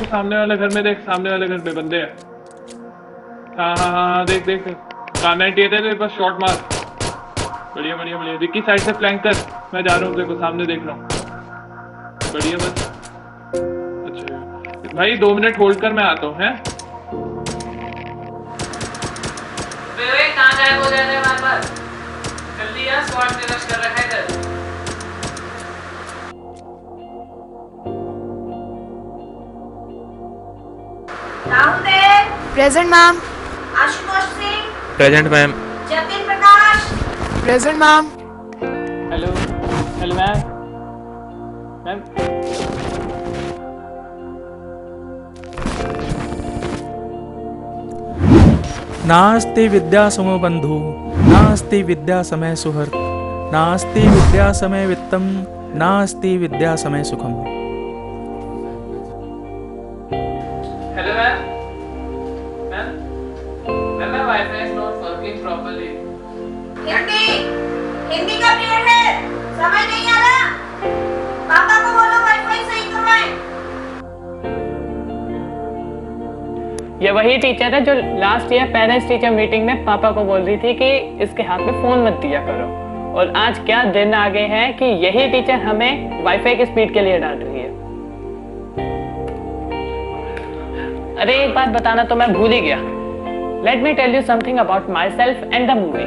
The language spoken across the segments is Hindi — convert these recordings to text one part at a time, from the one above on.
तू सामने वाले घर में देख, सामने वाले घर में बंदे हैं। हाँ हाँ हाँ, देख देख, कार 98 है तेरे पास, शॉट मार। बढ़िया बढ़िया बढ़िया, विक्की साइड से फ्लैंक कर, मैं जा रहा हूँ, देखो सामने देख रहा हूँ। बढ़िया बस। अच्छा भाई 2 मिनट होल्ड कर, मैं आता हूँ। हैं कहाँ गायब हो जा रहे हैं बार बार? जल्दी आ, स्क्वाड ने रश कर रखा है इधर। Rahul Dev. Present ma'am. Ashutosh Singh. Present ma'am. Jatin Prakash. Present ma'am. Hello hello ma'am. Ma'am नास्ति विद्या समो बंधु, नास्ति विद्या समय सुहृत्, नास्ति विद्या समय वित्तम, नास्ति विद्या समय सुखम। Hello ma'am. Ma'am ma'am, my wifi is not working properly. Hindi Hindi का पीरियड है, समझ नहीं आ रहा? पापा को बोलो वाईफाई सही करवाएं। ये वही टीचर है जो last year parents teacher meeting में पापा को बोल रही थी कि इसके हाथ में फोन मत दिया करो, और आज क्या दिन आ गए हैं कि यही टीचर हमें वाईफाई की स्पीड के लिए डांट रही है। अरे एक बात बताना तो मैं भूल ही गया। Let me tell you something about myself and the movie,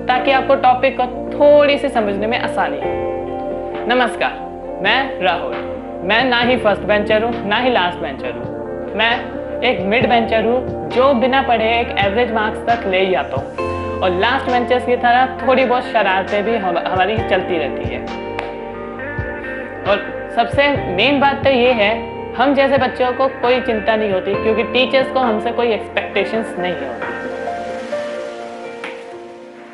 ताकि आपको टॉपिक को थोड़ी सी समझने में आसानी हो। नमस्कार, मैं राहुल। मैं ना ही फर्स्ट बेंचर हूँ ना ही लास्ट बेंचर हूँ, मैं एक मिड बेंचर हूँ जो बिना पढ़े एक एवरेज मार्क्स तक ले ही आता हूँ, और लास्ट बेंचर्स की तरह थोड़ी बहुत शरारतें भी हमारी चलती रहती है। और सबसे मेन बात तो ये है, हम जैसे बच्चों को कोई चिंता नहीं होती क्योंकि टीचर्स को हमसे कोई एक्सपेक्टेशंस नहीं होती।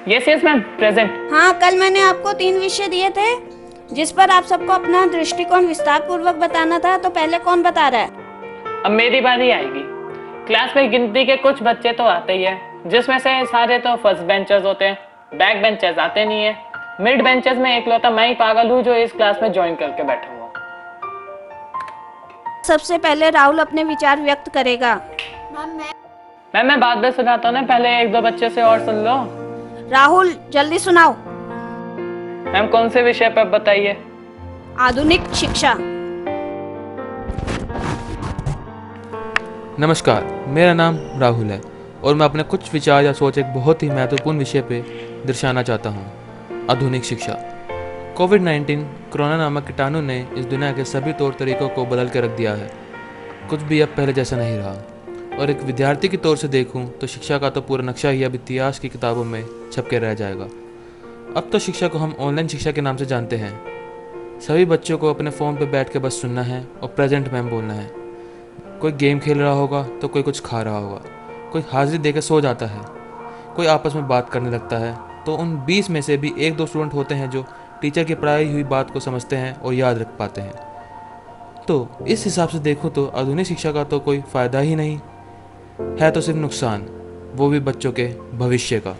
Yes yes ma'am, present. हाँ, कल मैंने आपको 3 विषय दिए थे जिस पर आप सबको अपना दृष्टिकोण विस्तार पूर्वक बताना था, तो पहले कौन बता रहा है? अब मेरी बारी आएगी। क्लास में गिनती के कुछ बच्चे तो आते ही है, जिसमें से सारे तो फर्स्ट बेंचर्स होते हैं, बैक बेंचर्स आते नहीं है। मिड बेंचर्स में एकलौता मैं ही पागल हूँ जो इस क्लास में ज्वाइन करके बैठा हुआ। सबसे पहले राहुल अपने विचार व्यक्त करेगा। मैम मैं बाद में सुनाता हूँ ना, पहले 1-2 बच्चे से और सुन लो। राहुल जल्दी सुनाओ। मैम कौन से विषय पर बताइए? आधुनिक शिक्षा। नमस्कार, मेरा नाम राहुल है और मैं अपने कुछ विचार या सोच एक बहुत ही महत्वपूर्ण विषय पे दर्शाना चाहता हूँ, आधुनिक शिक्षा। कोविड-19 कोरोना नामक कीटाणु ने इस दुनिया के सभी तौर तरीकों को बदल के रख दिया है। कुछ भी अब पहले जैसा नहीं रहा, और एक विद्यार्थी के तौर से देखूं तो शिक्षा का तो पूरा नक्शा ही अब इतिहास की किताबों में छप के रह जाएगा। अब तो शिक्षा को हम ऑनलाइन शिक्षा के नाम से जानते हैं। सभी बच्चों को अपने फ़ोन पर बैठ के बस सुनना है और प्रेजेंट मैम बोलना है। कोई गेम खेल रहा होगा तो कोई कुछ खा रहा होगा, कोई हाजिरी देकर सो जाता है, कोई आपस में बात करने लगता है। तो उन 20 में से भी 1-2 स्टूडेंट होते हैं जो टीचर की पढ़ाई हुई बात को समझते हैं और याद रख पाते हैं। तो इस हिसाब से देखो तो आधुनिक शिक्षा का तो कोई फ़ायदा ही नहीं है, तो सिर्फ नुकसान, वो भी बच्चों के भविष्य का।